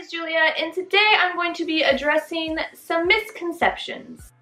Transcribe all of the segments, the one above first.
name's Julia, and today I'm going to be addressing some misconceptions.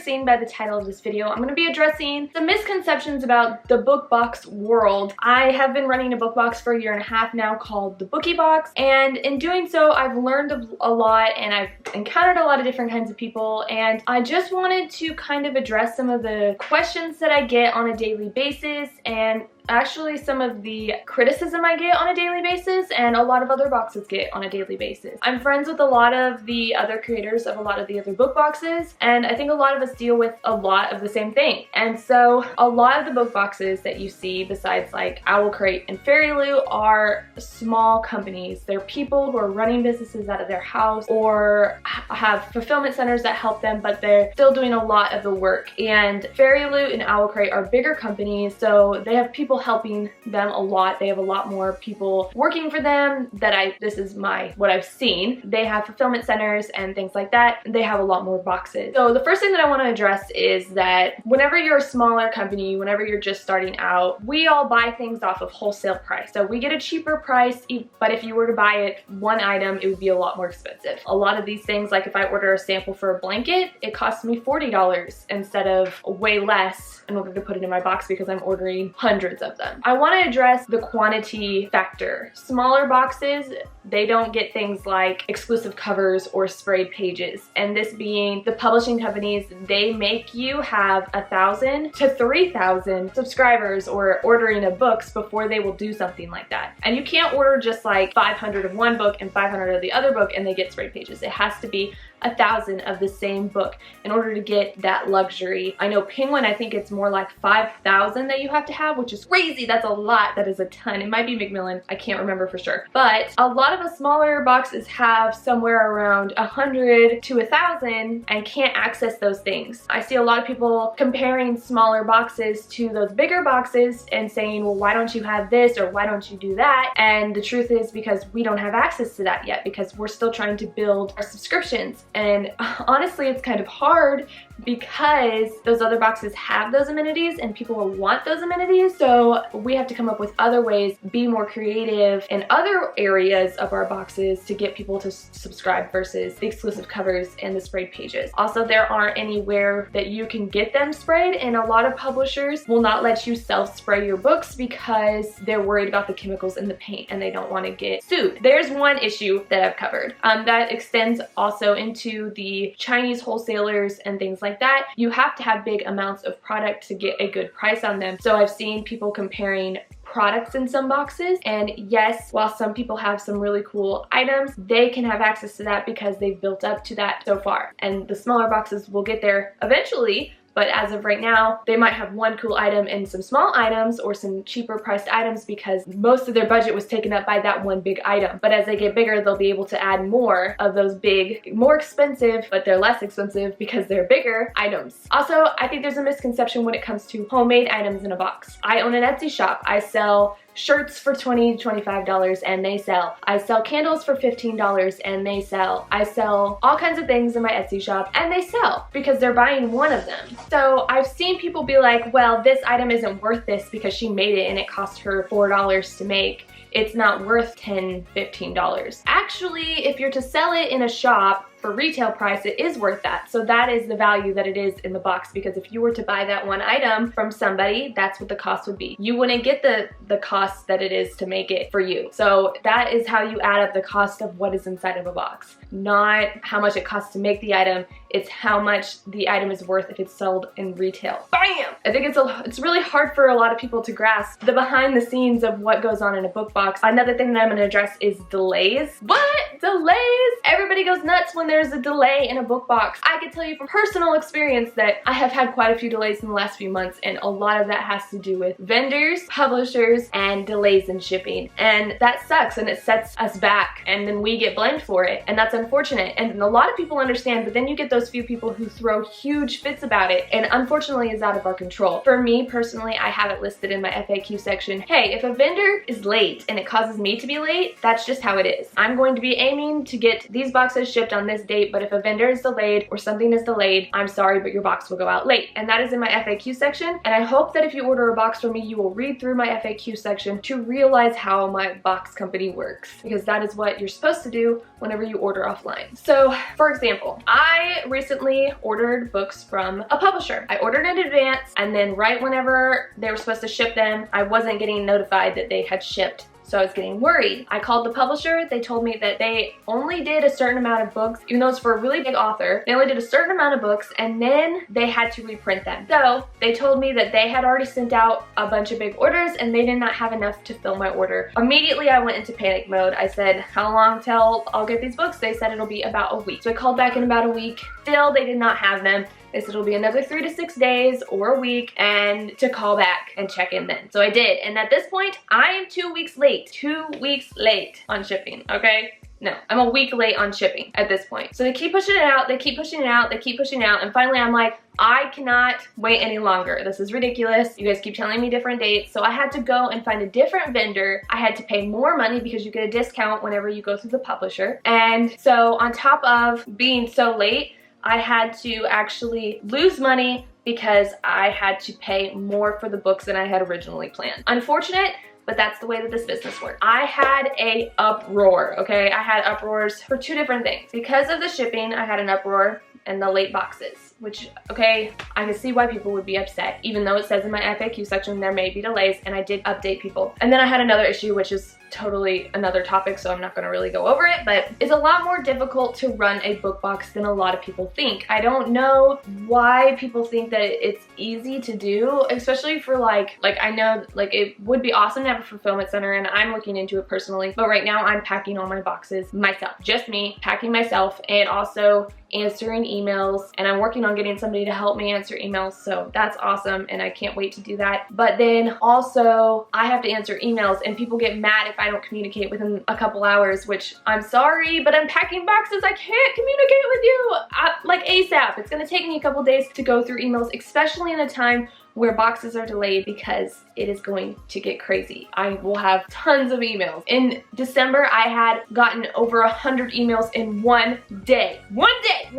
Seen by the title of this video, I'm going to be addressing some misconceptions about the book box world. I have been running a book box for a year and a half now called the Bookie Box, and in doing so I've learned a lot and I've encountered a lot of different kinds of people, and I just wanted to kind of address some of the questions that I get on a daily basis and actually some of the criticism I get on a daily basis and a lot of other boxes get on a daily basis. I'm friends with a lot of the other creators of a lot of the other book boxes, and I think a lot of us deal with a lot of the same thing. And so a lot of the book boxes that you see besides like Owl Crate and Fairy Loot are small companies. They're people who are running businesses out of their house or have fulfillment centers that help them, but they're still doing a lot of the work. And Fairy Loot and Owl Crate are bigger companies, so they have people helping them a lot. They have a lot more people working for them this is what I've seen. They have fulfillment centers and things like that. They have a lot more boxes. So the first thing that I want to address is that whenever you're a smaller company, whenever you're just starting out, we all buy things off of wholesale price. So we get a cheaper price, but if you were to buy it one item, it would be a lot more expensive. A lot of these things, like if I order a sample for a blanket, it costs me $40 instead of way less in order to put it in my box because I'm ordering hundreds of them. I want to address the quantity factor. Smaller boxes, they don't get things like exclusive covers or sprayed pages, and this being the publishing companies, they make you have 1,000 to 3,000 subscribers or ordering of books before they will do something like that. And you can't order just like 500 of one book and 500 of the other book and they get sprayed pages. It has to be 1,000 of the same book in order to get that luxury. I know Penguin, I think it's more like 5,000 that you have to have, which is crazy. That's a lot. That is a ton. It might be Macmillan. I can't remember for sure. But a lot of the smaller boxes have somewhere around 100 to 1,000 and can't access those things. I see a lot of people comparing smaller boxes to those bigger boxes and saying, well, why don't you have this or why don't you do that? And the truth is because we don't have access to that yet because we're still trying to build our subscriptions. And honestly, it's kind of hard because those other boxes have those amenities and people will want those amenities. So we have to come up with other ways, be more creative in other areas of our boxes to get people to subscribe versus the exclusive covers and the sprayed pages. Also, there aren't anywhere that you can get them sprayed, and a lot of publishers will not let you self-spray your books because they're worried about the chemicals in the paint and they don't want to get sued. There's one issue that I've covered. That extends also into the Chinese wholesalers and things like that. You have to have big amounts of product to get a good price on them. So I've seen people comparing products in some boxes, and yes, while some people have some really cool items, they can have access to that because they've built up to that so far, and the smaller boxes will get there eventually. But as of right now, they might have one cool item and some small items or some cheaper priced items because most of their budget was taken up by that one big item. But as they get bigger, they'll be able to add more of those big, more expensive, but they're less expensive because they're bigger items. Also, I think there's a misconception when it comes to homemade items in a box. I own an Etsy shop. I sell shirts for $20 to $25 and they sell. I sell candles for $15 and they sell. I sell all kinds of things in my Etsy shop and they sell because they're buying one of them. So I've seen people be like, well, this item isn't worth this because she made it and it cost her $4 to make. It's not worth $10, $15. Actually, if you're to sell it in a shop for retail price, it is worth that. So that is the value that it is in the box, because if you were to buy that one item from somebody, that's what the cost would be. You wouldn't get the cost that it is to make it for you. So that is how you add up the cost of what is inside of a box. Not how much it costs to make the item, it's how much the item is worth if it's sold in retail. Bam! I think it's really hard for a lot of people to grasp the behind the scenes of what goes on in a book box. Another thing that I'm going to address is delays. What? Delays? Everybody goes nuts when there's a delay in a book box. I can tell you from personal experience that I have had quite a few delays in the last few months, and a lot of that has to do with vendors, publishers, and delays in shipping. And that sucks, and it sets us back, and then we get blamed for it, and that's unfortunate. And a lot of people understand, but then you get those few people who throw huge fits about it, and unfortunately is out of our control. For me personally, I have it listed in my FAQ section. Hey, if a vendor is late and it causes me to be late, that's just how it is. I'm going to be aiming to get these boxes box has shipped on this date, but if a vendor is delayed or something is delayed, I'm sorry, but your box will go out late. And that is in my FAQ section. And I hope that if you order a box from me, you will read through my FAQ section to realize how my box company works, because that is what you're supposed to do whenever you order offline. So, for example, I recently ordered books from a publisher. I ordered in advance, and then right whenever they were supposed to ship them, I wasn't getting notified that they had shipped. So I was getting worried. I called the publisher. They told me that they only did a certain amount of books, even though it's for a really big author. They only did a certain amount of books, and then they had to reprint them. So they told me that they had already sent out a bunch of big orders and they did not have enough to fill my order. Immediately I went into panic mode. I said, how long till I'll get these books? They said it'll be about a week. So I called back in about a week. Still, they did not have them. They said it'll be another 3 to 6 days or a week, and to call back and check in then. So I did, and at this point, I am 2 weeks late. 2 weeks late on shipping, okay? No, I'm a week late on shipping at this point. So they keep pushing it out, they keep pushing it out, they keep pushing it out, and finally I'm like, I cannot wait any longer. This is ridiculous. You guys keep telling me different dates. So I had to go and find a different vendor. I had to pay more money because you get a discount whenever you go through the publisher. And so on top of being so late, I had to actually lose money because I had to pay more for the books than I had originally planned. Unfortunate, but that's the way that this business works. I had a uproar, okay? I had uproars for 2 different things. Because of the shipping, I had an uproar and the late boxes, which, okay, I can see why people would be upset, even though it says in my FAQ section there may be delays, and I did update people. And then I had another issue, which is totally another topic, so I'm not gonna really go over it, but it's a lot more difficult to run a book box than a lot of people think. I don't know why people think that it's easy to do, especially for like I know like it would be awesome to have a fulfillment center, and I'm looking into it personally, but right now I'm packing all my boxes myself, just me, packing myself, and also answering emails, and I'm working on getting somebody to help me answer emails, so that's awesome, and I can't wait to do that. But then also I have to answer emails, and people get mad if I don't communicate within a couple hours, which I'm sorry, but I'm packing boxes. I can't communicate with you like ASAP. It's gonna take me a couple days to go through emails, especially in a time where boxes are delayed, because it is going to get crazy. I will have tons of emails. In December, I had gotten over 100 emails in one day. One day.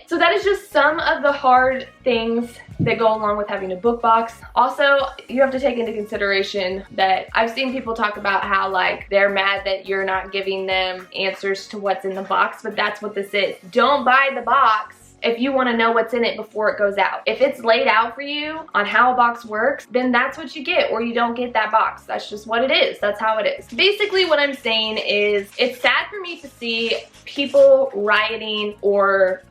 So that is just some of the hard things that go along with having a book box. Also, you have to take into consideration that I've seen people talk about how like they're mad that you're not giving them answers to what's in the box, but that's what this is. Don't buy the box if you want to know what's in it before it goes out. If it's laid out for you on how a box works, then that's what you get, or you don't get that box. That's just what it is. That's how it is. Basically what I'm saying is it's sad for me to see people rioting or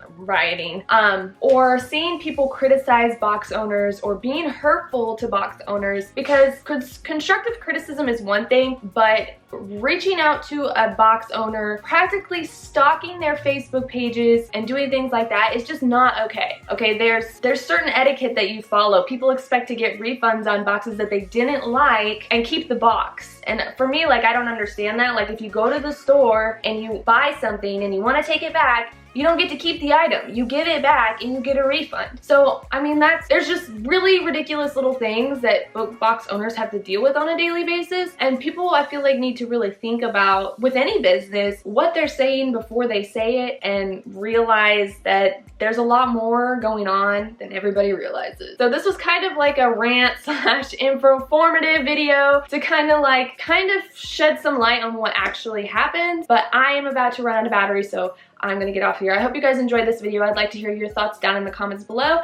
seeing people criticize box owners or being hurtful to box owners, because constructive criticism is one thing, but reaching out to a box owner, practically stalking their Facebook pages and doing things like that is just not okay. Okay, there's certain etiquette that you follow. People expect to get refunds on boxes that they didn't like and keep the box. And for me, like, I don't understand that. Like, if you go to the store and you buy something and you want to take it back, you don't get to keep the item. You give it back and you get a refund. So, I mean, there's just really ridiculous little things that book box owners have to deal with on a daily basis. And people, I feel like, need to really think about, with any business, what they're saying before they say it, and realize that there's a lot more going on than everybody realizes. So this was kind of like a rant / informative video to kind of shed some light on what actually happened. But I am about to run out of battery, so I'm gonna get off here. I hope you guys enjoyed this video. I'd like to hear your thoughts down in the comments below.